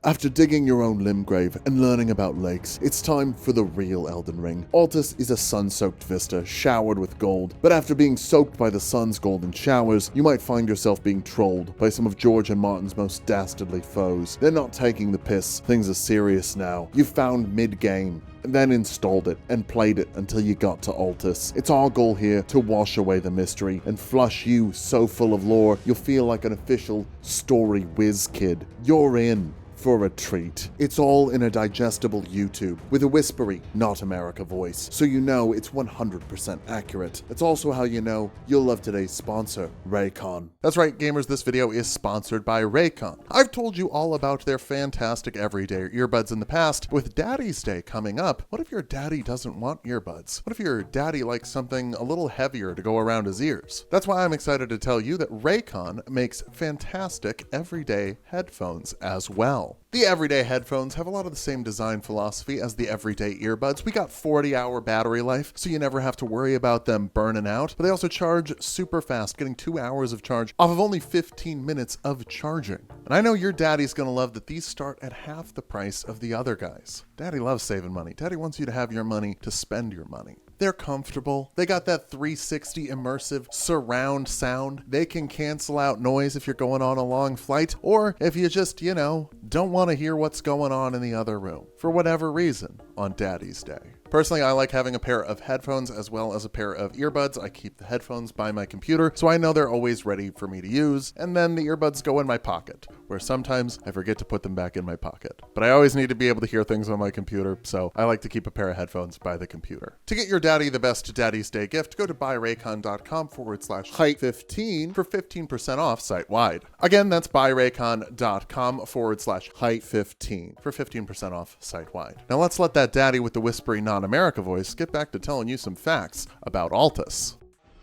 After digging your own limb grave and learning about lakes, it's time for the real Elden Ring. Altus is a sun-soaked vista showered with gold, but after being soaked by the sun's golden showers, you might find yourself being trolled by some of George and Martin's most dastardly foes. They're not taking the piss, things are serious now. You found mid-game, and then installed it and played it until you got to Altus. It's our goal here to wash away the mystery and flush you so full of lore you'll feel like an official story whiz kid. You're in for a treat. It's all in a digestible YouTube with a whispery, not America voice, so you know it's 100% accurate. It's also how you know you'll love today's sponsor, Raycon. That's right, gamers, this video is sponsored by Raycon. I've told you all about their fantastic everyday earbuds in the past. With Daddy's Day coming up, what if your daddy doesn't want earbuds? What if your daddy likes something a little heavier to go around his ears? That's why I'm excited to tell you that Raycon makes fantastic everyday headphones as well. The everyday headphones have a lot of the same design philosophy as the everyday earbuds. We got 40-hour battery life, so you never have to worry about them burning out, but they also charge super fast, getting 2 hours of charge off of only 15 minutes of charging. And I know your daddy's gonna love that these start at half the price of the other guys. Daddy loves saving money. Daddy wants you to have your money to spend your money. They're comfortable. They got that 360 immersive surround sound. They can cancel out noise if you're going on a long flight, or if you just, don't want to hear what's going on in the other room, for whatever reason, on Daddy's Day. Personally, I like having a pair of headphones as well as a pair of earbuds. I keep the headphones by my computer, so I know they're always ready for me to use, and then the earbuds go in my pocket, where sometimes I forget to put them back in my pocket. But I always need to be able to hear things on my computer, so I like to keep a pair of headphones by the computer. To get your daddy the best Daddy's Day gift, go to buyraycon.com/height15 for 15% off site-wide. Again, that's buyraycon.com/height15 for 15% off site-wide. Now let's let that daddy with the whispery non-America voice get back to telling you some facts about Altus.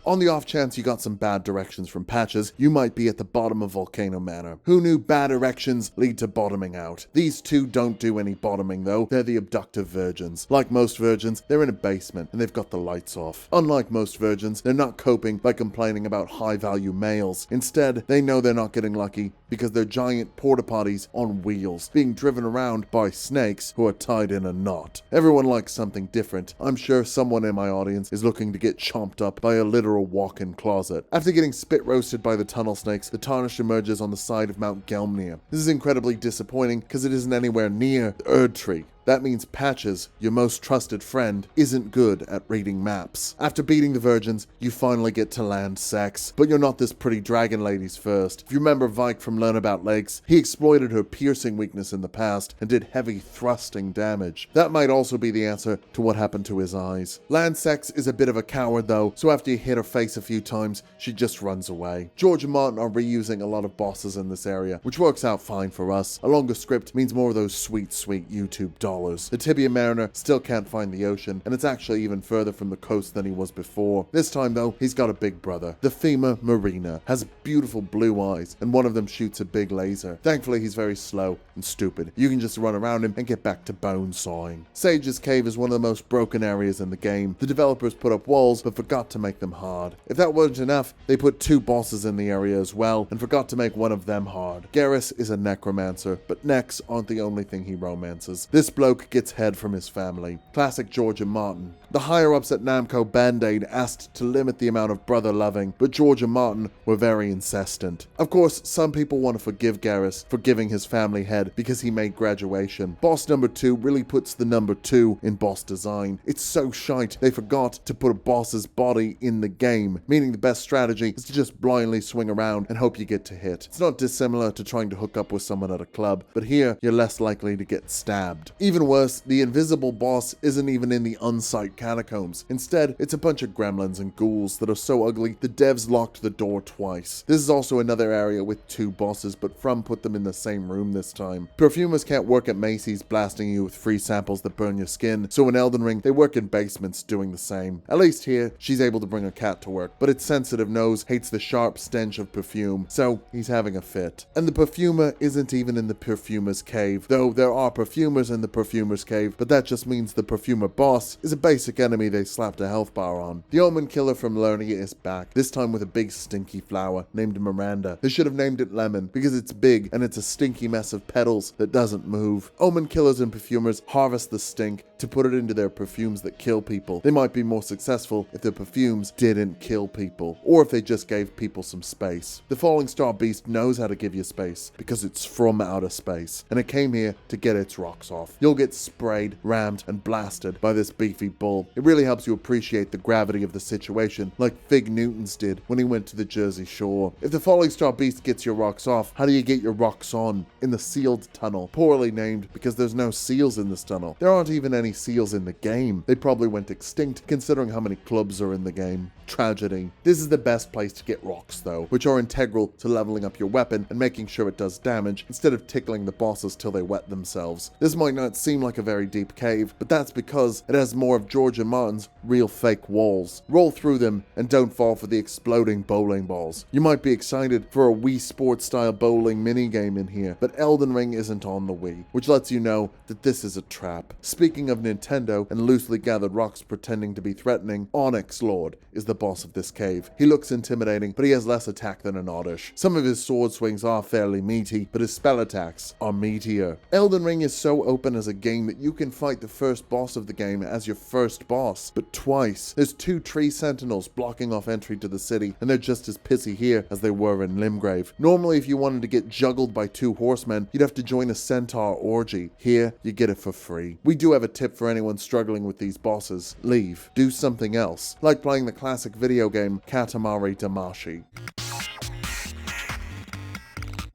On the off chance you got some bad directions from Patches, you might be at the bottom of Volcano Manor. Who knew bad directions lead to bottoming out? These two don't do any bottoming though, they're the abductive virgins. Like most virgins, they're in a basement and they've got the lights off. Unlike most virgins, they're not coping by complaining about high-value males. Instead, they know they're not getting lucky because they're giant porta potties on wheels, being driven around by snakes who are tied in a knot. Everyone likes something different. I'm sure someone in my audience is looking to get chomped up by a literal walk-in closet. After getting spit roasted by the tunnel snakes, the Tarnished emerges on the side of Mount Gelmnir. This is incredibly disappointing because it isn't anywhere near the Erd Tree. That means Patches, your most trusted friend, isn't good at reading maps. After beating the virgins, you finally get to land sex, but you're not this pretty dragon lady's first. If you remember Vike from Learn About Lakes, he exploited her piercing weakness in the past and did heavy thrusting damage. That might also be the answer to what happened to his eyes. Land sex is a bit of a coward though, so after you hit her face a few times, she just runs away. George and Martin are reusing a lot of bosses in this area, which works out fine for us. A longer script means more of those sweet YouTube dollars. The Tibia Mariner still can't find the ocean, and it's actually even further from the coast than he was before. This time though, he's got a big brother. The Femur Marina has beautiful blue eyes, and one of them shoots a big laser. Thankfully, he's very slow and stupid. You can just run around him and get back to bone sawing. Sage's Cave is one of the most broken areas in the game. The developers put up walls, but forgot to make them hard. If that wasn't enough, they put 2 bosses in the area as well, and forgot to make one of them hard. Garrus is a necromancer, but necks aren't the only thing he romances. This bloke gets head from his family. Classic George and Martin. The higher-ups at Namco Band-Aid asked to limit the amount of brother loving, but George and Martin were very insistent. Of course, some people want to forgive Garrus for giving his family head because he made graduation. Boss number 2 really puts the number 2 in boss design. It's so shite they forgot to put a boss's body in the game, meaning the best strategy is to just blindly swing around and hope you get to hit. It's not dissimilar to trying to hook up with someone at a club, but here you're less likely to get stabbed. Even worse, the invisible boss isn't even in the unsight catacombs. Instead, it's a bunch of gremlins and ghouls that are so ugly the devs locked the door twice. This is also another area with 2 bosses, but From put them in the same room this time. Perfumers can't work at Macy's blasting you with free samples that burn your skin, so in Elden Ring, they work in basements doing the same. At least here, she's able to bring a cat to work, but its sensitive nose hates the sharp stench of perfume, so he's having a fit. And the perfumer isn't even in the perfumer's cave, though there are perfumers in the Perfumer's Cave, but that just means the Perfumer boss is a basic enemy they slapped a health bar on. The Omen Killer from Lernia is back, this time with a big stinky flower named Miranda. They should have named it Lemon, because it's big and it's a stinky mess of petals that doesn't move. Omen Killers and Perfumers harvest the stink to put it into their perfumes that kill people. They might be more successful if their perfumes didn't kill people, or if they just gave people some space. The Falling Star Beast knows how to give you space, because it's from outer space, and it came here to get its rocks off. You'll get sprayed, rammed, and blasted by this beefy bull. It really helps you appreciate the gravity of the situation, like Fig Newton's did when he went to the Jersey Shore. If the Falling Star Beast gets your rocks off, how do you get your rocks on? In the sealed tunnel. Poorly named because there's no seals in this tunnel. There aren't even any seals in the game. They probably went extinct considering how many clubs are in the game. Tragedy. This is the best place to get rocks though, which are integral to leveling up your weapon and making sure it does damage instead of tickling the bosses till they wet themselves. This might not seem like a very deep cave, but that's because it has more of George and Martin's real fake walls. Roll through them and don't fall for the exploding bowling balls. You might be excited for a Wii Sports style bowling minigame in here, but Elden Ring isn't on the Wii, which lets you know that this is a trap. Speaking of Nintendo and loosely gathered rocks pretending to be threatening, Onyx Lord is the boss of this cave. He looks intimidating, but he has less attack than an Oddish. Some of his sword swings are fairly meaty, but his spell attacks are meatier. Elden Ring is so open as a game that you can fight the first boss of the game as your first boss, but twice. There's 2 tree sentinels blocking off entry to the city, and they're just as pissy here as they were in Limgrave. Normally, if you wanted to get juggled by 2 horsemen, you'd have to join a centaur orgy. Here, you get it for free. We do have a tip for anyone struggling with these bosses. Leave. Do something else, like playing the classic video game Katamari Damacy.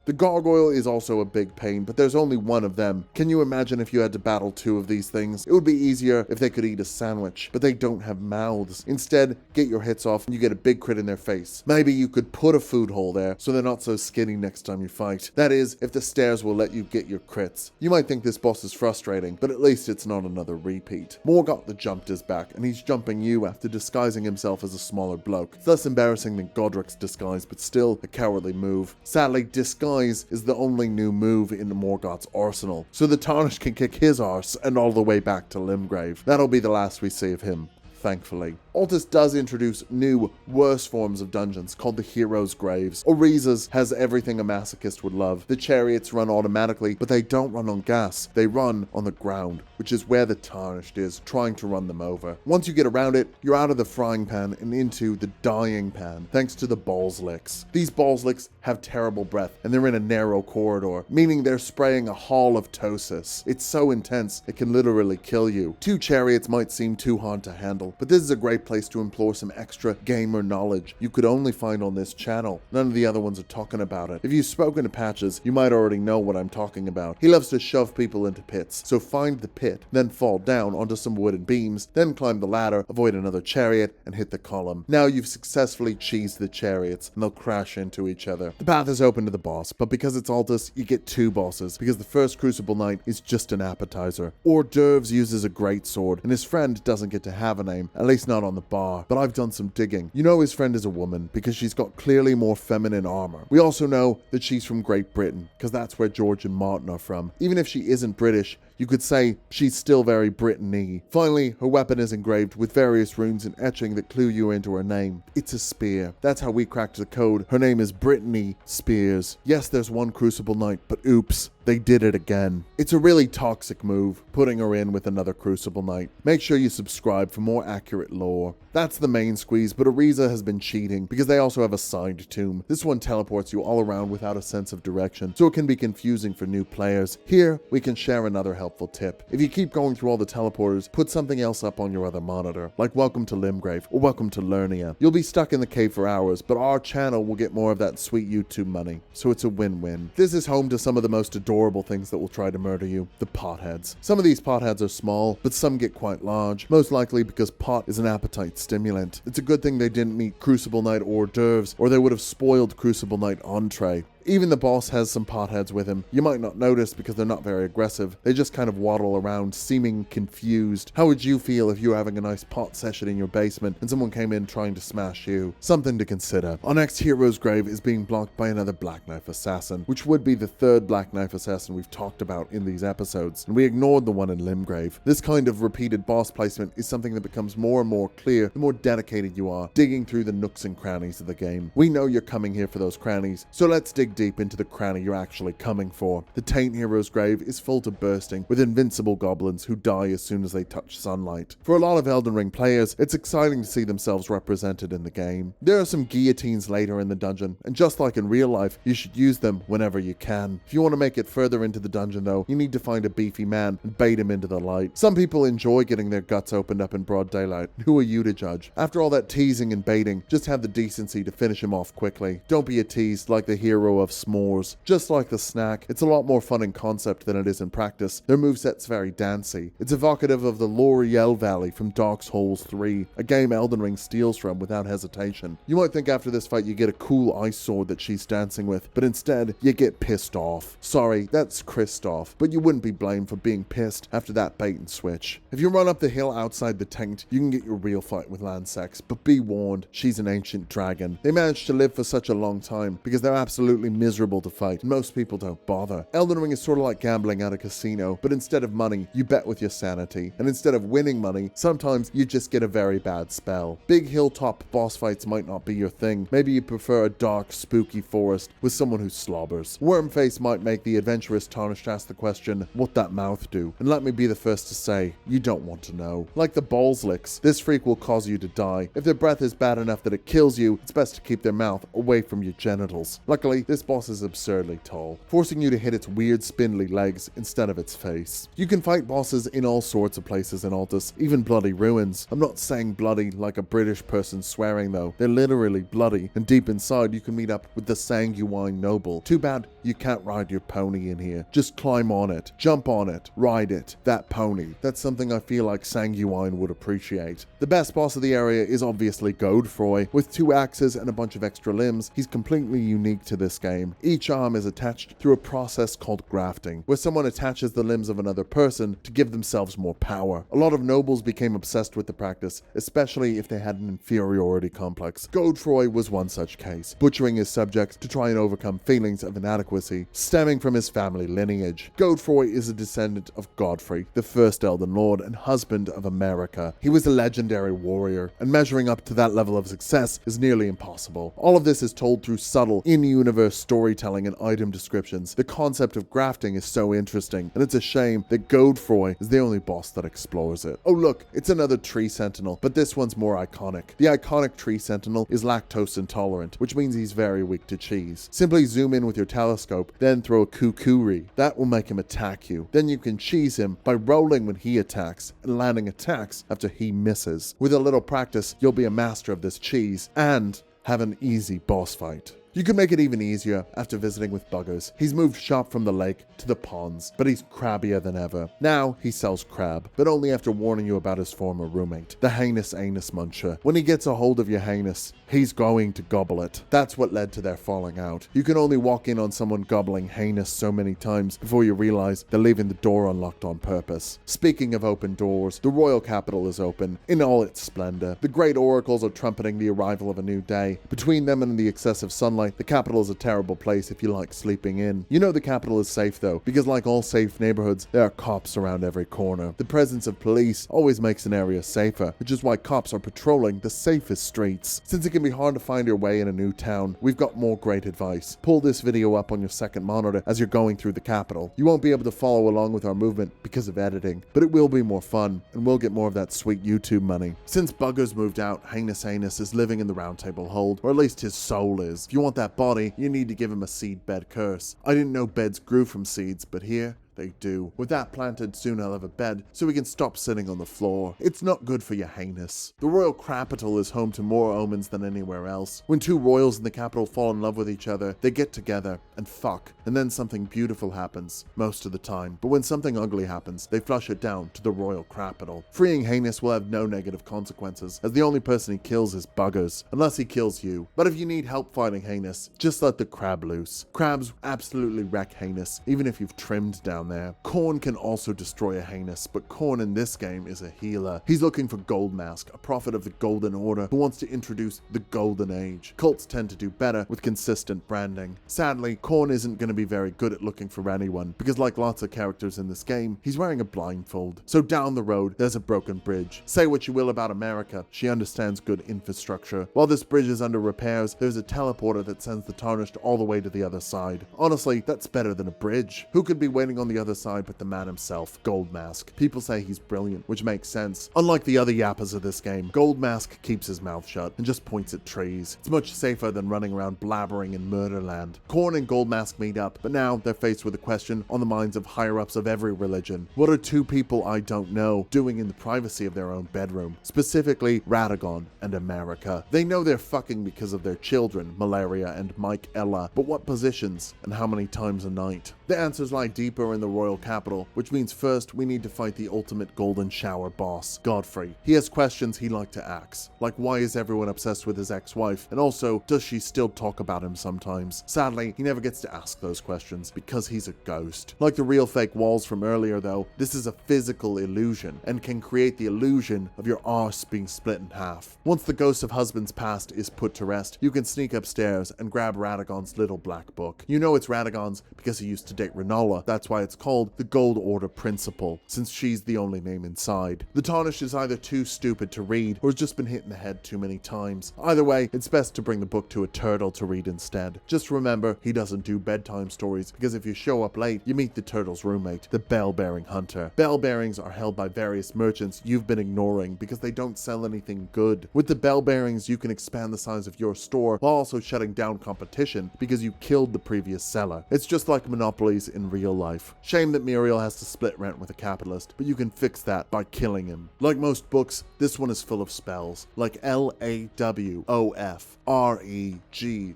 The gargoyle is also a big pain, but there's only one of them. Can you imagine if you had to battle 2 of these things? It would be easier if they could eat a sandwich, but they don't have mouths. Instead, get your hits off and you get a big crit in their face. Maybe you could put a food hole there so they're not so skinny next time you fight. That is, if the stairs will let you get your crits. You might think this boss is frustrating, but at least it's not another repeat. Morgoth the Jumped is back, and he's jumping you after disguising himself as a smaller bloke. It's less embarrassing than Godric's disguise, but still a cowardly move. Sadly, disguise is the only new move in Morgoth's arsenal, so the Tarnished can kick his arse and all the way back to Limgrave. That'll be the last we see of him, thankfully. Altus does introduce new, worse forms of dungeons called the Heroes' Graves. Oriza's has everything a masochist would love. The chariots run automatically, but they don't run on gas. They run on the ground, which is where the Tarnished is, trying to run them over. Once you get around it, you're out of the frying pan and into the dying pan, thanks to the balls licks. These balls licks have terrible breath, and they're in a narrow corridor, meaning they're spraying a hall of ptosis. It's so intense, it can literally kill you. 2 chariots might seem too hard to handle, but this is a great place to implore some extra gamer knowledge you could only find on this channel. None of the other ones are talking about it. If you've spoken to Patches, you might already know what I'm talking about. He loves to shove people into pits, so find the pit, then fall down onto some wooden beams, then climb the ladder, avoid another chariot, and hit the column. Now you've successfully cheesed the chariots, and they'll crash into each other. The path is open to the boss, but because it's Altus, you get 2 bosses, because the first Crucible Knight is just an appetizer. Hors d'oeuvres uses a great sword, and his friend doesn't get to have a name, at least not on the bar. But I've done some digging. You know his friend is a woman because she's got clearly more feminine armor. We also know that she's from Great Britain because that's where George and Martin are from. Even if she isn't British, you could say she's still very Britain-y. Finally, her weapon is engraved with various runes and etching that clue you into her name. It's a spear. That's how we cracked the code. Her name is Brittany Spears. Yes, there's one Crucible Knight, but oops, they did it again. It's a really toxic move, putting her in with another Crucible Knight. Make sure you subscribe for more accurate lore. That's the main squeeze, but Oriza has been cheating because they also have a side tomb. This one teleports you all around without a sense of direction, so it can be confusing for new players. Here, we can share another helpful tip. If you keep going through all the teleporters, put something else up on your other monitor, like Welcome to Limgrave or Welcome to Lernia. You'll be stuck in the cave for hours, but our channel will get more of that sweet YouTube money, so it's a win-win. This is home to some of the most adorable things that will try to murder you, the potheads. Some of these potheads are small, but some get quite large, most likely because pot is an appetite stimulant. It's a good thing they didn't meet Crucible Knight hors d'oeuvres, or they would have spoiled Crucible Knight entree. Even the boss has some potheads with him. You might not notice because they're not very aggressive. They just kind of waddle around, seeming confused. How would you feel if you were having a nice pot session in your basement and someone came in trying to smash you? Something to consider. Our next hero's grave is being blocked by another Black Knife assassin, which would be the third Black Knife assassin we've talked about in these episodes, and we ignored the one in Limgrave. This kind of repeated boss placement is something that becomes more and more clear the more dedicated you are, digging through the nooks and crannies of the game. We know you're coming here for those crannies, so let's dig deep into the cranny you're actually coming for. The Taint hero's grave is full to bursting with invincible goblins who die as soon as they touch sunlight. For a lot of Elden Ring players, it's exciting to see themselves represented in the game. There are some guillotines later in the dungeon, and just like in real life, you should use them whenever you can. If you want to make it further into the dungeon though, you need to find a beefy man and bait him into the light. Some people enjoy getting their guts opened up in broad daylight. Who are you to judge? After all that teasing and baiting, just have the decency to finish him off quickly. Don't be a tease like the hero of s'mores. Just like the snack, it's a lot more fun in concept than it is in practice. Their moveset's very dancey. It's evocative of the L'Oreal Valley from Dark Souls 3, a game Elden Ring steals from without hesitation. You might think after this fight you get a cool ice sword that she's dancing with, but instead you get pissed off. Sorry, that's Kristoff, but you wouldn't be blamed for being pissed after that bait and switch. If you run up the hill outside the Taint, you can get your real fight with Landsex, but be warned, she's an ancient dragon. They managed to live for such a long time because they're absolutely miserable to fight, and most people don't bother. Elden Ring is sort of like gambling at a casino, but instead of money, you bet with your sanity, and instead of winning money, sometimes you just get a very bad spell. Big hilltop boss fights might not be your thing. Maybe you prefer a dark, spooky forest with someone who slobbers. Wormface might make the adventurous Tarnished ask the question, what that mouth do? And let me be the first to say, you don't want to know. Like the balls licks, this freak will cause you to die. If their breath is bad enough that it kills you, it's best to keep their mouth away from your genitals. Luckily, this boss is absurdly tall, forcing you to hit its weird spindly legs instead of its face. You can fight bosses in all sorts of places in Altus, even bloody ruins. I'm not saying bloody like a British person swearing though. They're literally bloody, and deep inside you can meet up with the sanguine noble. Too bad you can't ride your pony in here. Just climb on it, jump on it, ride it. That pony. That's something I feel like Sanguine would appreciate. The best boss of the area is obviously Godefroy. With 2 axes and a bunch of extra limbs, he's completely unique to this game. Each arm is attached through a process called grafting, where someone attaches the limbs of another person to give themselves more power. A lot of nobles became obsessed with the practice, especially if they had an inferiority complex. Godefroy was one such case, butchering his subjects to try and overcome feelings of inadequacy stemming from his family lineage. Godefroy is a descendant of Godfrey, the first Elden Lord and husband of America. He was a legendary warrior, and measuring up to that level of success is nearly impossible. All of this is told through subtle, in-universe storytelling and item descriptions. The concept of grafting is so interesting, and it's a shame that Godefroy is the only boss that explores it. Oh look, it's another tree sentinel, but this one's more iconic. The iconic tree sentinel is lactose intolerant, which means he's very weak to cheese. Simply zoom in with your telescope, then throw a kukuri. That will make him attack you. Then you can cheese him by rolling when he attacks and landing attacks after he misses. With a little practice, you'll be a master of this cheese and have an easy boss fight. You can make it even easier after visiting with Buggers. He's moved shop from the lake to the ponds, but he's crabbier than ever. Now he sells crab, but only after warning you about his former roommate, the heinous anus muncher. When he gets a hold of your heinous, he's going to gobble it. That's what led to their falling out. You can only walk in on someone gobbling heinous so many times before you realize they're leaving the door unlocked on purpose. Speaking of open doors, the royal capital is open in all its splendor. The great oracles are trumpeting the arrival of a new day. Between them and the excessive sunlight, the capital is a terrible place if you like sleeping in. You know the capital is safe though, because like all safe neighborhoods, there are cops around every corner. The presence of police always makes an area safer, which is why cops are patrolling the safest streets. Since it can be hard to find your way in a new town, we've got more great advice. Pull this video up on your second monitor as you're going through the capital. You won't be able to follow along with our movement because of editing, but it will be more fun, and we'll get more of that sweet YouTube money. Since Buggers moved out, Heinous Anus is living in the Round Table Hold, or at least his soul is. If you want that body, you need to give him a seed bed curse. I didn't know beds grew from seeds, but here, they do. With that planted, soon I'll have a bed, so we can stop sitting on the floor. It's not good for your heinous. The royal capital is home to more omens than anywhere else. When two royals in the capital fall in love with each other, they get together and fuck, and then something beautiful happens, most of the time. But when something ugly happens, they flush it down to the royal capital. Freeing Heinous will have no negative consequences, as the only person he kills is buggers, unless he kills you. But if you need help fighting Heinous, just let the crab loose. Crabs absolutely wreck Heinous, even if you've trimmed down there. Corn can also destroy a Heinous, but Corn in this game is a healer. He's looking for Goldmask, a prophet of the Golden Order who wants to introduce the Golden Age. Cults tend to do better with consistent branding. Sadly, Corn isn't going to be very good at looking for anyone, because like lots of characters in this game, he's wearing a blindfold. So down the road, there's a broken bridge. Say what you will about America, she understands good infrastructure. While this bridge is under repairs, there's a teleporter that sends the Tarnished all the way to the other side. Honestly, that's better than a bridge. Who could be waiting on the other side but the man himself, Goldmask? People say he's brilliant, which makes sense. Unlike the other yappers of this game, Goldmask keeps his mouth shut and just points at trees. It's much safer than running around blabbering in Murderland. Corn and Goldmask meet up, but now they're faced with a question on the minds of higher-ups of every religion. What are two people I don't know doing in the privacy of their own bedroom? Specifically, Radagon and America. They know they're fucking because of their children, Malaria and Mike Ella, but what positions and how many times a night? The answers lie deeper in the royal capital, which means first we need to fight the ultimate golden shower boss, Godfrey. He has questions he'd like to ask, like why is everyone obsessed with his ex-wife, and also does she still talk about him sometimes? Sadly, he never gets to ask those questions because he's a ghost. Like the real fake walls from earlier though, this is a physical illusion and can create the illusion of your arse being split in half. Once the ghost of husband's past is put to rest, you can sneak upstairs and grab Radagon's little black book. You know it's Radagon's because he used to date Renala. That's why it's called the Gold Order Principle, since she's the only name inside. The Tarnished is either too stupid to read or has just been hit in the head too many times. Either way, it's best to bring the book to a turtle to read instead. Just remember, he doesn't do bedtime stories because if you show up late, you meet the turtle's roommate, the bell-bearing hunter. Bell bearings are held by various merchants you've been ignoring because they don't sell anything good. With the bell bearings, you can expand the size of your store while also shutting down competition because you killed the previous seller. It's just like monopolies in real life. Shame that Muriel has to split rent with a capitalist, but you can fix that by killing him. Like most books, this one is full of spells, like LAWOFREGRESSION.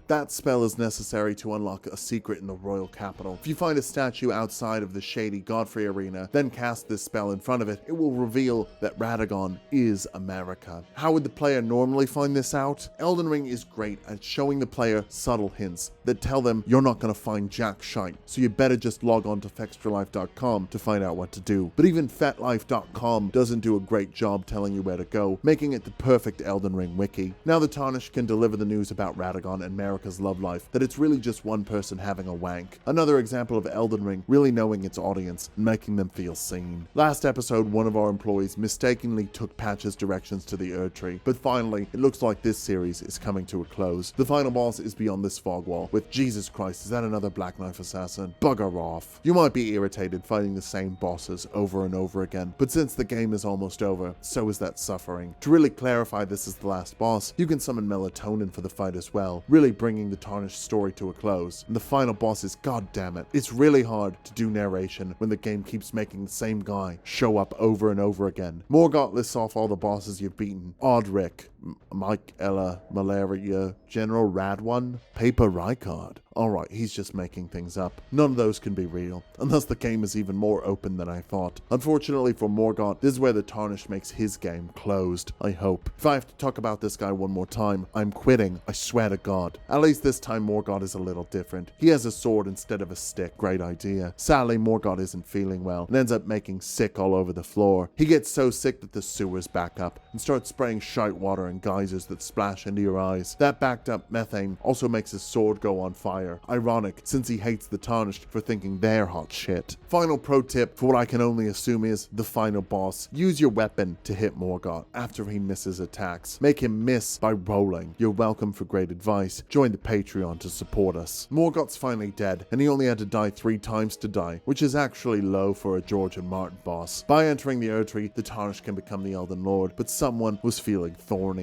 That spell is necessary to unlock a secret in the royal capital. If you find a statue outside of the shady Godfrey arena, then cast this spell in front of it, it will reveal that Radagon is America. How would the player normally find this out? Elden Ring is great at showing the player subtle hints that tell them you're not going to find jack shite, so you better just log on to fextralife.com to find out what to do. But even fetlife.com doesn't do a great job telling you where to go, making it the perfect Elden Ring wiki. Now the Tarnished can deliver the news about Radagon and Marika's love life that it's really just one person having a wank. Another example of Elden Ring really knowing its audience and making them feel seen. Last episode, one of our employees mistakenly took Patch's directions to the Erdtree, but finally, it looks like this series is coming to a close. The final boss is beyond this fog wall, with Jesus Christ, is that another Black Knife assassin? Bugger off. You might be irritated fighting the same bosses over and over again, but since the game is almost over, so is that suffering. To really clarify this is the last boss, you can summon melatonin for the fight as well, really bringing the Tarnished story to a close. And the final boss is, goddammit, it's really hard to do narration when the game keeps making the same guy show up over and over again. Morgott lists off all the bosses you've beaten. Odric, Mike Ella, Malaria, General Radwan, Paper Rykard. Alright, he's just making things up. None of those can be real, unless the game is even more open than I thought. Unfortunately for Morgott, this is where the Tarnished makes his game closed, I hope. If I have to talk about this guy one more time, I'm quitting, I swear to God. At least this time Morgott is a little different. He has a sword instead of a stick, great idea. Sadly, Morgott isn't feeling well, and ends up making sick all over the floor. He gets so sick that the sewers back up, and starts spraying shite water and geysers that splash into your eyes. That backed up methane also makes his sword go on fire. Ironic, since he hates the Tarnished for thinking they're hot shit. Final pro tip for what I can only assume is the final boss. Use your weapon to hit Morgott after he misses attacks. Make him miss by rolling. You're welcome for great advice. Join the Patreon to support us. Morgott's finally dead, and he only had to die 3 times to die, which is actually low for a George and Martin boss. By entering the Erdtree, the Tarnished can become the Elden Lord, but someone was feeling thorny.